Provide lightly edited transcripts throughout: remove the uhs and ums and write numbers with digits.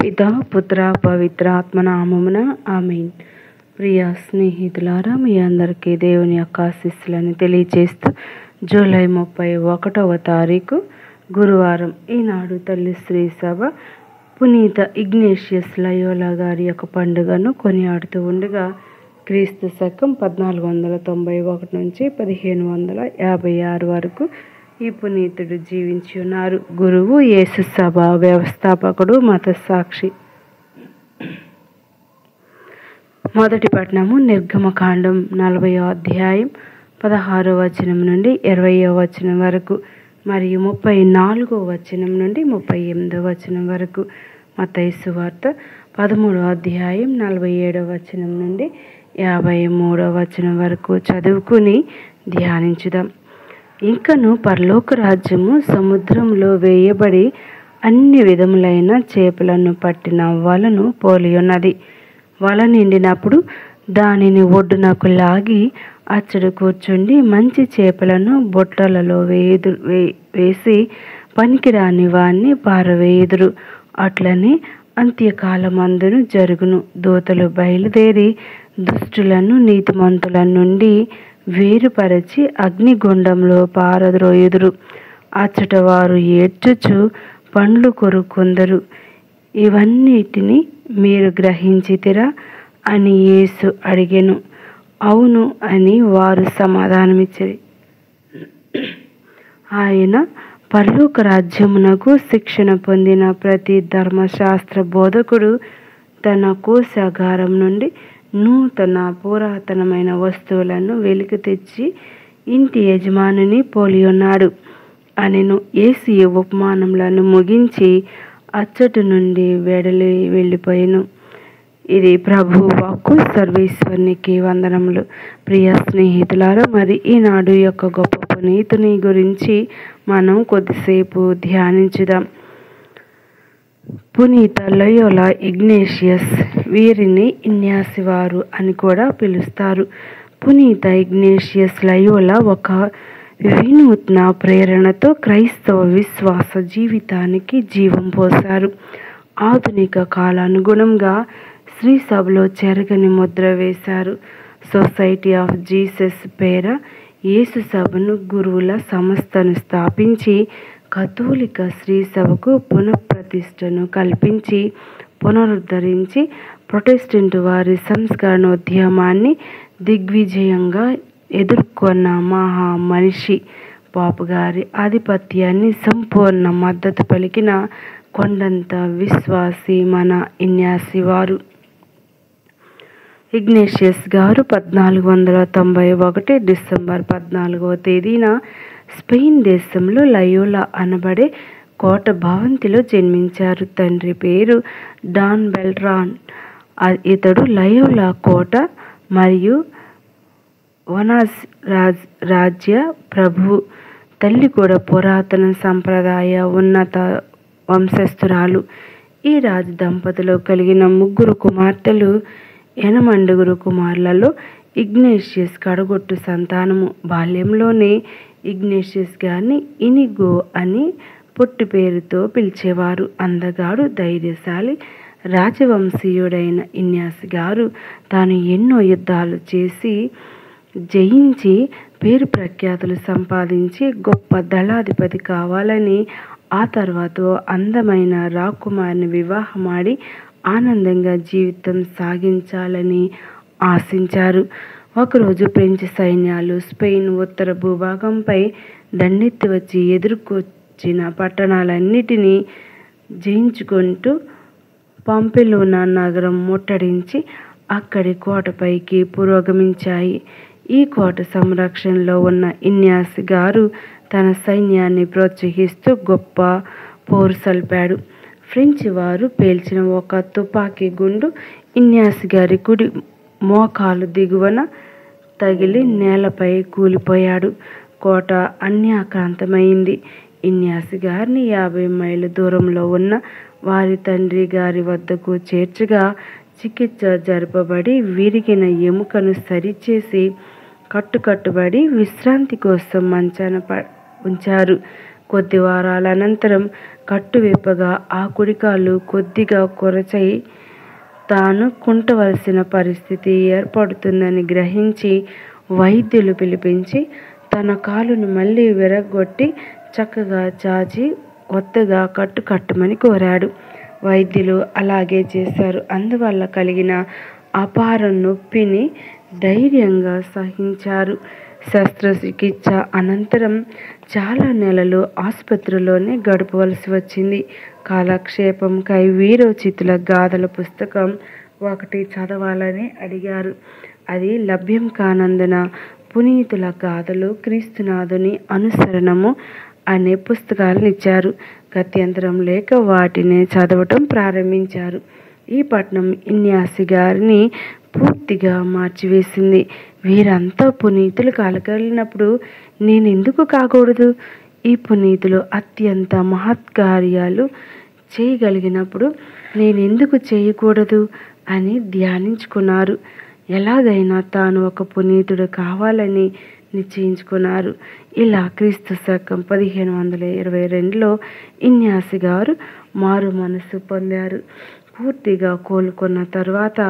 పితా పుత్ర పవిత్ర ఆత్మనామమున ఆమేన్. ప్రియ స్నేహితులారా, మీ అందరికీ దేవుని యొక్క ఆశీస్సులను తెలియజేస్తూ జూలై 31వ తారీఖు గురువారం ఈనాడు తల్లి శ్రీ సభ పునీత ఇగ్నేషియస్ లయోలా గారి యొక్క పండుగను కొనియాడుతూ ఉండగా క్రీస్తు శకం 1491 నుంచి 1556 వరకు ఈ పునీతుడు జీవించి ఉన్నారు. గురువు, యేసు సభ వ్యవస్థాపకుడు, మత సాక్షి. మొదటి పట్టణము నిర్గమకాండం 40వ అధ్యాయం 16వ వచనం నుండి 20వ వచనం వరకు మరియు 34వ వచనం నుండి 38వ వచనం వరకు. మత్తయి సువార్త 13వ అధ్యాయం 47వ వచనం నుండి 53వ వచనం వరకు చదువుకుని ధ్యానించుదాం. ఇంకను పరలోక రాజ్యము సముద్రంలో వేయబడి అన్ని విధములైన చేపలను పట్టిన వలను పోలి ఉన్నది. వల నిండినప్పుడు దానిని ఒడ్డునకు లాగి అచ్చడు కూర్చుండి మంచి చేపలను బొట్టలలో వేసి పనికిరాని వాణ్ణి పారవేయుదురు. అట్లనే అంత్యకాలమందును జరుగును. దూతలు బయలుదేరి దుష్టులను నీతిమంతుల నుండి వేరుపరచి అగ్నిగుండంలో పారద్రోయుదురు. అచ్చట వారు ఏడ్చుచు పండ్లు కొరుకొందరు. ఇవన్నిటిని మీరు గ్రహించితిరా అని యేసు అడిగెను. అవును అని వారు సమాధానమిచ్చిరి. ఆయన పరలోక రాజ్యమునకు శిక్షణ పొందిన ప్రతి ధర్మశాస్త్ర బోధకుడు తన కోశాగారం నుండి నూతన పురాతనమైన వస్తువులను వెలికి తెచ్చి ఇంటి యజమానిని పోలి ఉన్నాడు అనెను. యేసు ఈ ఉపమానములను ముగించి అచ్చటి నుండి వెళ్ళిపోయెను. ఇది ప్రభు వాక్కు. సర్వేశ్వరునికి వందనములు. ప్రియ స్నేహితులారా, మరి ఈనాడు యొక్క గొప్ప పునీతుని గురించి మనం కొద్దిసేపు ధ్యానించుదాం. పునీత లయోలా ఇగ్నేషియస్. వీరిని ఇన్యాసివారు అని కూడా పిలుస్తారు. పునీత ఇగ్నేషియస్ లయోలా ఒక వినూత్న ప్రేరణతో క్రైస్తవ విశ్వాస జీవితానికి జీవం పోశారు. ఆధునిక కాలానుగుణంగా శ్రీ సభలో చెరగని ముద్ర వేశారు. సొసైటీ ఆఫ్ జీసస్ పేర యేసు సభను గురువుల సంస్థను స్థాపించి కథోలిక శ్రీ సభకు పునఃప్రతిష్టను కల్పించి పునరుద్ధరించి ప్రొటెస్టెంట్ వారి సంస్కరణోద్యమాన్ని దిగ్విజయంగా ఎదుర్కొన్న మహా మనిషి. పాపు గారి ఆధిపత్యాన్ని సంపూర్ణ మద్దతు పలికిన కొండంత విశ్వాసి మన ఇన్యాసివారు. ఇగ్నేషియస్ గారు 1491 డిసెంబర్ 14వ తేదీన స్పెయిన్ దేశంలో లయోలా అనబడే కోట భవంతిలో జన్మించారు. తండ్రి పేరు డాన్ బెల్ట్రాన్. ఇతడు లయోలా కోట మరియు వనాజ్ రాజ్య ప్రభు. తల్లి కూడా పురాతన సంప్రదాయ ఉన్నత వంశస్థురాలు. ఈ రాజ దంపతులు కలిగిన 3 కుమార్తెలు, 8 కుమారులలో ఇగ్నేషియస్ కడగొట్టు సంతానము. బాల్యంలోనే ఇగ్నేషియస్ గారిని ఇనిగో అని పుట్టి పేరుతో పిలిచేవారు. అందగాడు, ధైర్యశాలి, రాజవంశీయుడైన ఇన్యాస్ గారు తాను ఎన్నో యుద్ధాలు చేసి జయించి పేరు ప్రఖ్యాతులు సంపాదించి గొప్ప దళాధిపతి కావాలని, ఆ తర్వాత అందమైన రాకుమారిని వివాహమాడి ఆనందంగా జీవితం సాగించాలని ఆశించారు. ఒకరోజు ఫ్రెంచ్ సైన్యాలు స్పెయిన్ ఉత్తర భూభాగంపై దండెత్తి వచ్చి ఎదుర్కొచ్చిన పట్టణాలన్నిటినీ జయించుకుంటూ పంపెలోనా నగరం ముట్టడించి అక్కడి కోటపైకి పురోగమించాయి. ఈ కోట సంరక్షణలో ఉన్న ఇన్యాస్ గారు తన సైన్యాన్ని ప్రోత్సహిస్తూ గొప్ప పోరు సల్పాడు. ఫ్రెంచ్ వారు పేల్చిన ఒక తుపాకీ గుండు ఇన్యాస్ గారి కుడి మోకాలు దిగువన తగిలి నేలపై కూలిపోయాడు. కోట అన్యాక్రాంతమైంది. ఇన్యాస్ గారిని 50 మైళ్ళ దూరంలో ఉన్న వారి తండ్రి గారి వద్దకు చేర్చగా చికిత్స జరపబడి విరిగిన ఎముకను సరిచేసి కట్టుబడి విశ్రాంతి కోసం మంచాన ఉంచారు. కొద్ది వారాల అనంతరం కట్టువిప్పగా ఆ కుడికాలు కొద్దిగా కొరచై తాను కుంటవలసిన పరిస్థితి ఏర్పడుతుందని గ్రహించి వైద్యులు పిలిపించి తన కాలును మళ్ళీ విరగ్గొట్టి చక్కగా చాచి కొత్తగా కట్టమని కోరాడు. వైద్యులు అలాగే చేశారు. అందువల్ల కలిగిన అపార నొప్పిని ధైర్యంగా సహించారు. శస్త్రచికిత్స అనంతరం చాలా నెలలు ఆసుపత్రిలోనే గడపవలసి వచ్చింది. కాలక్షేపంకై వీరోచితుల గాథల పుస్తకం ఒకటి చదవాలని అడిగారు. అది లభ్యం కానందున పునీతుల గాథలు క్రీస్తునాథుని అనుసరణము అనే పుస్తకాలను ఇచ్చారు. గత్యంతరం లేక వాటిని చదవటం ప్రారంభించారు. ఈ పట్టణం ఇన్యాసి గారిని పూర్తిగా మార్చివేసింది. వీరంతా పునీతులు కాలకెళ్ళినప్పుడు నేనెందుకు కాకూడదు? ఈ పునీతులు అత్యంత మహత్కార్యాలు చేయగలిగినప్పుడు నేనెందుకు చేయకూడదు అని ధ్యానించుకున్నారు. ఎలాగైనా తాను ఒక పునీతుడు కావాలని నిశ్చయించుకున్నారు. ఇలా క్రీస్తు శకం 1522లో ఇన్యాసి గారు మారు మనసు పొందారు. పూర్తిగా కోలుకున్న తర్వాత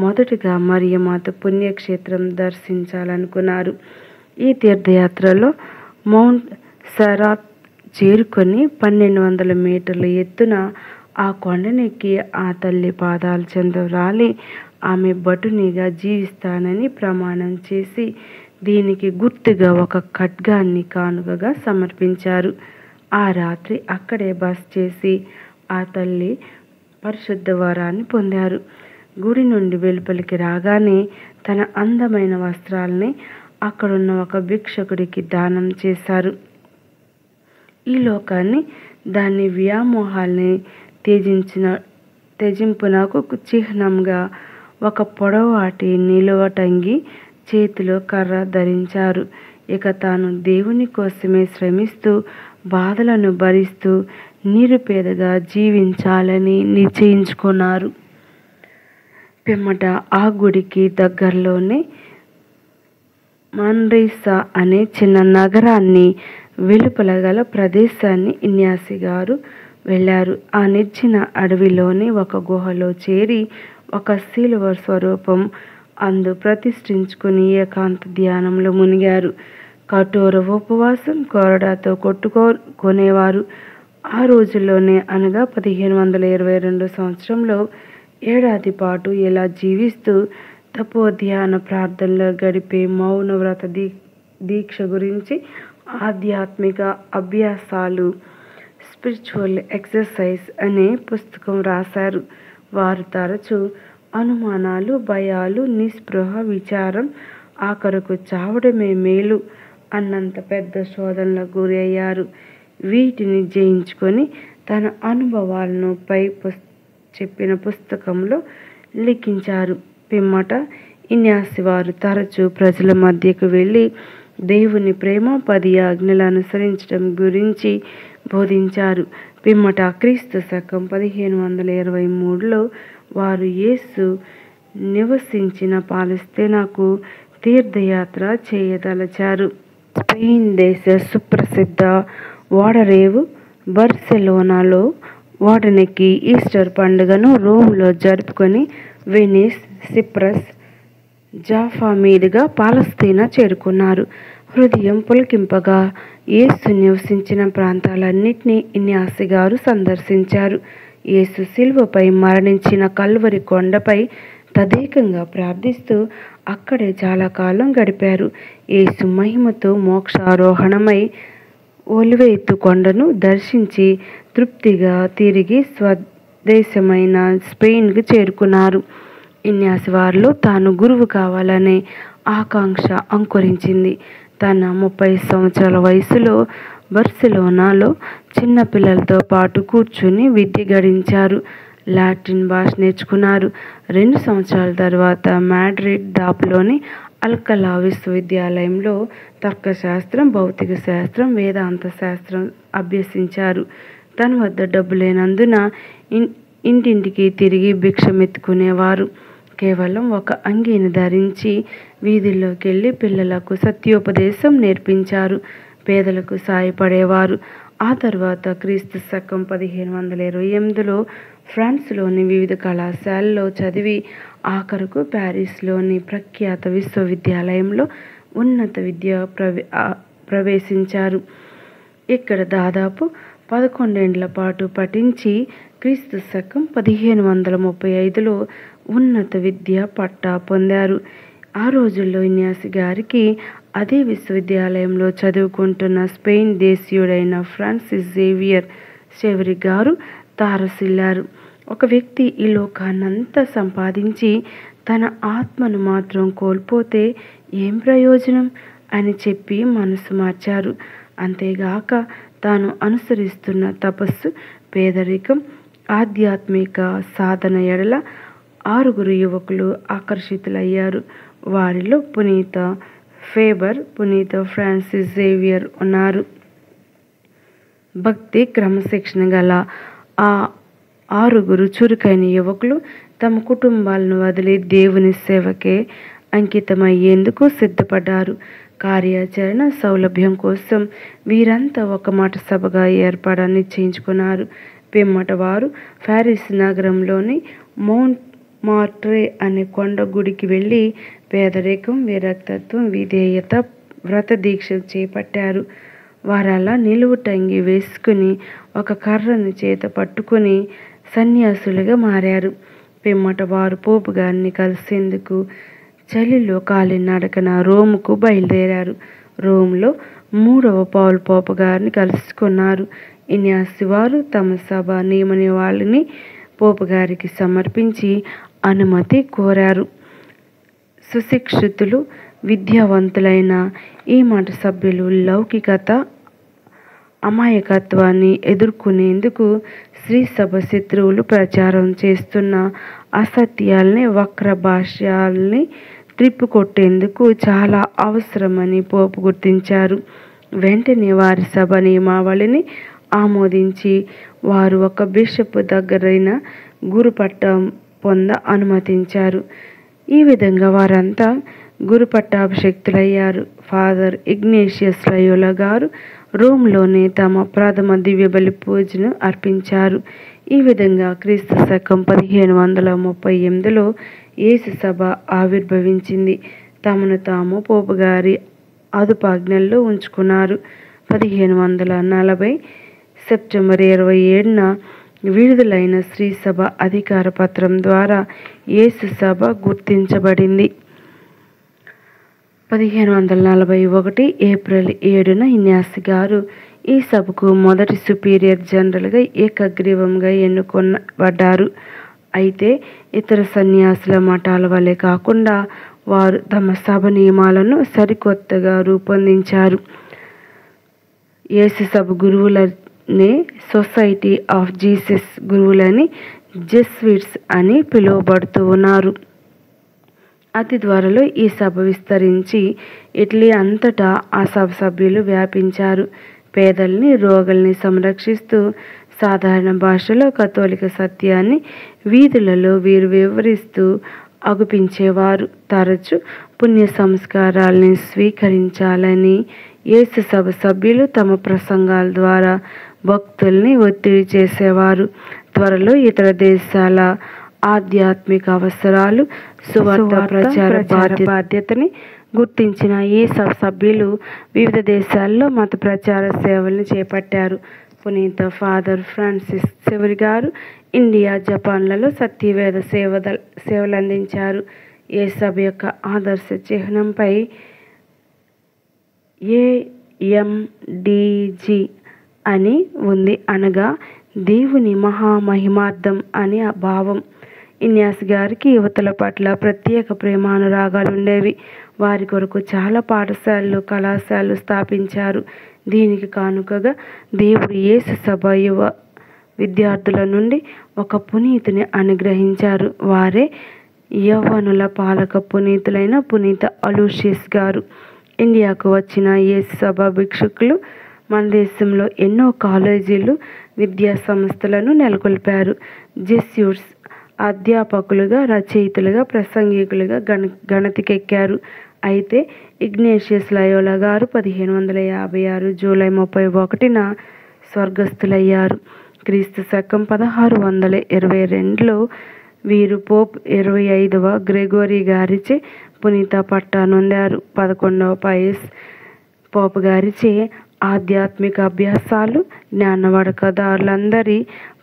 మొదటగా మరియమాత పుణ్యక్షేత్రం దర్శించాలనుకున్నారు. ఈ తీర్థయాత్రలో మౌంట్ సరాత్ చేరుకొని 1200 మీటర్ల ఎత్తున ఆ కొండనెక్కి ఆ తల్లి పాదాల చెంత రాలి ఆమె భటునిగా జీవిస్తానని ప్రమాణం చేసి దీనికి గుర్తుగా ఒక ఖడ్గాన్ని కానుకగా సమర్పించారు. ఆ రాత్రి అక్కడే బస చేసి ఆ తల్లి పరిశుద్ధ వరాన్ని పొందారు. గుడి నుండి వెలుపలికి రాగానే తన అందమైన వస్త్రాలని అక్కడున్న ఒక భిక్షకుడికి దానం చేశారు. ఈ లోకాన్ని దాని వ్యామోహాల్ని త్యజింపునకు చిహ్నంగా ఒక పొడవాటి నిలువటంగి చేతిలో కర్ర ధరించారు. ఇక తాను దేవుని కోసమే శ్రమిస్తూ బాధలను భరిస్తూ నిరుపేదగా జీవించాలని నిశ్చయించుకున్నారు. పిమ్మట ఆ గుడికి దగ్గరలోనే మన్రీసా అనే చిన్న నగరాన్ని వెలుపల గల ప్రదేశాన్ని ఇన్యాసి గారు వెళ్ళారు. ఆ నిర్జన అడవిలోని ఒక గుహలో చేరి ఒక శిలువ స్వరూపం అందు ప్రతిష్ఠించుకుని ఏకాంత ధ్యానంలో మునిగారు. కఠోర ఉపవాసం కొరడాతో కొనేవారు. ఆ రోజుల్లోనే అనగా 1522 సంవత్సరంలో ఏడాది పాటు ఇలా జీవిస్తూ తపోధ్యాన ప్రార్థనలో గడిపే మౌన వ్రత దీక్ష గురించి ఆధ్యాత్మిక అభ్యాసాలు స్పిరిచువల్ ఎక్సర్సైజ్ అనే పుస్తకం రాశారు. వారు తరచూ అనుమానాలు, భయాలు, నిస్పృహ, విచారం, ఆఖరకు చావడమే మేలు అన్నంత పెద్ద శోధనలకు గురి అయ్యారు. వీటిని జయించుకొని తన అనుభవాలను చెప్పిన పుస్తకంలో లిఖించారు. పిమ్మట ఇన్యాసి వారు తరచూ ప్రజల మధ్యకు వెళ్ళి దేవుని ప్రేమ 10 ఆజ్ఞలు అనుసరించడం గురించి బోధించారు. పిమ్మట క్రీస్తు శకం 1523లో వారు యేసు నివసించిన పాలస్తీనాకు తీర్థయాత్ర చేయదలచారు. స్పెయిన్ దేశ సుప్రసిద్ధ ఓడరేవు బార్సిలోనాలో ఓడనెక్కి ఈస్టర్ పండుగను రోమ్లో జరుపుకొని వెనిస్, సిప్రస్, జాఫా మీదుగా పాలస్తీనా చేరుకున్నారు. హృదయం పులకింపగా యేసు నివసించిన ప్రాంతాలన్నింటినీ ఇన్యాసి గారు సందర్శించారు. యేసు శిలువపై మరణించిన కల్వరి కొండపై తదేకంగా ప్రార్థిస్తూ అక్కడే చాలా కాలం గడిపారు. యేసు మహిమతో మోక్షారోహణమై ఒలివేతు కొండను దర్శించి తృప్తిగా తిరిగి స్వదేశమైన స్పెయిన్కు చేరుకున్నారు. ఇన్యాసి వారిలో తాను గురువు కావాలనే ఆకాంక్ష అంకురించింది. తన 30 సంవత్సరాల వయసులో బార్సిలోనాలో చిన్న పిల్లలతో పాటు కూర్చుని విద్య గడించారు. లాటిన్ భాష నేర్చుకున్నారు. 2 సంవత్సరాల తర్వాత మాడ్రిడ్ దాపులోని అల్కలా విశ్వవిద్యాలయంలో తర్కశాస్త్రం, భౌతిక శాస్త్రం, వేదాంత శాస్త్రం అభ్యసించారు. తన వద్ద డబ్బు లేనందున ఇంటింటికి తిరిగి భిక్షమెత్తుకునేవారు. కేవలం ఒక అంగీని ధరించి వీధుల్లోకి వెళ్ళి పిల్లలకు సత్యోపదేశం నేర్పించారు. పేదలకు సాయపడేవారు. ఆ తర్వాత క్రీస్తు శకం 1528లో ఫ్రాన్స్లోని వివిధ కళాశాలల్లో చదివి ఆఖరుకు ప్యారిస్లోని ప్రఖ్యాత విశ్వవిద్యాలయంలో ఉన్నత విద్య ప్రవేశించారు. ఇక్కడ దాదాపు 11 ఏళ్ల పాటు పఠించి క్రీస్తు శకం 1535లో ఉన్నత విద్య పట్టా పొందారు. ఆ రోజుల్లో ఇన్యాసి గారికి అదే విశ్వవిద్యాలయంలో చదువుకుంటున్న స్పెయిన్ దేశీయుడైన ఫ్రాన్సిస్ జేవియర్ గారు తారసిల్లారు. ఒక వ్యక్తి ఈ లోకాన్నంతా సంపాదించి తన ఆత్మను మాత్రం కోల్పోతే ఏం ప్రయోజనం అని చెప్పి మనసు మార్చారు. అంతేగాక తాను అనుసరిస్తున్న తపస్సు, పేదరికం, ఆధ్యాత్మిక సాధన ఎడల 6 యువకులు ఆకర్షితులయ్యారు. వారిలో పునీత ఫేబర్, పునీత ఫ్రాన్సిస్ జేవియర్ ఉన్నారు. భక్తి క్రమశిక్షణ గల ఆ 6 చురుకైన యువకులు తమ కుటుంబాలను వదిలి దేవుని సేవకే అంకితమయ్యేందుకు సిద్ధపడ్డారు. కార్యాచరణ సౌలభ్యం కోసం వీరంతా ఒక మఠ సభగా ఏర్పడ నిశ్చయించుకున్నారు. పిమ్మట వారు ప్యారిస్ నగరంలోని మౌంట్ మార్ట్రే అనే కొండ గుడికి వెళ్ళి పేదరికం, విరక్తత్వం, విధేయత వ్రత దీక్ష చేపట్టారు. వారలా నిలువుటంగి వేసుకుని ఒక కర్రను చేత పట్టుకుని సన్యాసులుగా మారారు. పిమ్మట వారు పోపు గారిని కలిసేందుకు చలిలో కాలినడకన రోముకు బయలుదేరారు. రోమ్లో 3వ పౌలు పోపు గారిని కలుసుకున్నారు. ఇన్యాసి వారు తమ సభ నియమావళిని పోపు గారికి సమర్పించి అనుమతి కోరారు. సుశిక్షితులు, విద్యావంతులైన ఈ మఠ సభ్యులు లౌకికత, అమాయకత్వాన్ని ఎదుర్కొనేందుకు శ్రీసభ శత్రువులు ప్రచారం చేస్తున్న అసత్యాల్ని, వక్ర భాష్యాల్ని త్రిప్పికొట్టేందుకు చాలా అవసరమని పోపు గుర్తించారు. వెంటనే వారి సభ నియమావళిని ఆమోదించి వారు ఒక బిషప్ దగ్గరైన గురుపట్టం పొంద అనుమతించారు. ఈ విధంగా వారంతా గురుపట్టాభిషిక్తులయ్యారు. ఫాదర్ ఇగ్నేషియస్ లయోలా గారు రోమ్లోనే తమ ప్రథమ దివ్య బలి పూజను అర్పించారు. ఈ విధంగా క్రీస్తు శకం 1538లో యేసు సభ ఆవిర్భవించింది. తమను తాము పోపు గారి అదుపాజ్ఞల్లో ఉంచుకున్నారు. 1540 సెప్టెంబర్ 27న విడుదలైన శ్రీసభ అధికార పత్రం ద్వారా యేసు సభ గుర్తించబడింది. 1541 ఏప్రిల్ 7న ఇన్యాసి గారు ఈ సభకు మొదటి సుపీరియర్ జనరల్గా ఏకగ్రీవంగా ఎన్నుకొనబడ్డారు. అయితే ఇతర సన్యాసుల మఠాల వలె కాకుండా వారు తమ సభ నియమాలను సరికొత్తగా రూపొందించారు. యేసు సభ గురువులనే సొసైటీ ఆఫ్ జీసస్ గురువులని జెస్విట్స్ అని పిలువబడుతూ ఉన్నారు. అతి త్వరలో ఈ సభ విస్తరించి ఇటలీ అంతటా ఆ సభ సభ్యులు వ్యాపించారు. పేదల్ని, రోగుల్ని సంరక్షిస్తూ సాధారణ భాషలో కథోలిక సత్యాన్ని వీధులలో వీరు వివరిస్తూ అగుపించేవారు. తరచు పుణ్య సంస్కారాల్ని స్వీకరించాలని యేసు సభ సభ్యులు తమ ప్రసంగాల ద్వారా భక్తుల్ని ఒత్తిడి చేసేవారు. త్వరలో ఇతర దేశాల ఆధ్యాత్మిక అవసరాలు, సువార్త ప్రచార బాధ్యతని గుర్తించిన ఈ సభ సభ్యులు వివిధ దేశాల్లో మత ప్రచార సేవలను చేపట్టారు. పునీత ఫాదర్ ఫ్రాన్సిస్ జేవియర్ గారు ఇండియా, జపాన్లలో సత్యవేద సేవలందించారు. ఏ సభ యొక్క ఆదర్శ చిహ్నంపై AMDG అని ఉంది, అనగా దేవుని మహామహిమార్థం అని ఆ భావం. ఇన్యాసి గారికి యువతల పట్ల ప్రత్యేక ప్రేమానురాగాలు ఉండేవి. వారి కొరకు చాలా పాఠశాలలు, కళాశాలలు స్థాపించారు. దీనికి కానుకగా దేవుడు యేసు సభ యువ విద్యార్థుల నుండి ఒక పునీతుని అనుగ్రహించారు. వారే యవ్వనుల పాలక పునీతులైన పునీత అలూషియస్ గారు. ఇండియాకు వచ్చిన యేసు సభ భిక్షుకులు మన దేశంలో ఎన్నో కాలేజీలు, విద్యా సంస్థలను నెలకొల్పారు. జెస్యూట్స్ అధ్యాపకులుగా, రచయితలుగా, ప్రసంగికులుగా గణతికెక్కారు. అయితే ఇగ్నేషియస్ లయోలా గారు 1556 జూలై 31న స్వర్గస్థులయ్యారు. క్రీస్తు శకం 1622లో వీరు పోప్ 25వ గ్రెగోరీ గారిచే పునీత పట్టా నొందారు. 11వ పయస్ పోప్ గారిచే ఆధ్యాత్మిక అభ్యాసాలు, జ్ఞానవడకదారులందరి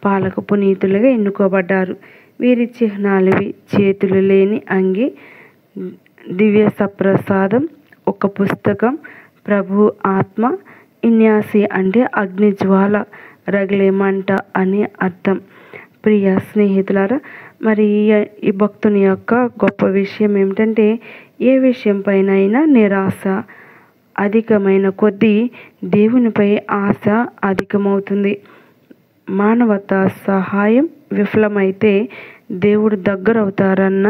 పాలక పునీతులుగా ఎన్నుకోబడ్డారు. వీరి చిహ్నాలవి: చేతులు లేని అంగి, దివ్య సప్రసాదం, ఒక పుస్తకం, ప్రభు ఆత్మ, ఇన్యాసి అంటే అగ్నిజ్వాల, రగిలే మంట అని అర్థం. ప్రియ స్నేహితులారా, మరి ఈ భక్తుని యొక్క గొప్ప విషయం ఏమిటంటే, ఏ విషయం పైన అయినా నిరాశ అధికమైన కొద్దీ దేవునిపై ఆశ అధికమవుతుంది. మానవతా సహాయం విఫలమైతే దేవుడు దగ్గరవుతారన్న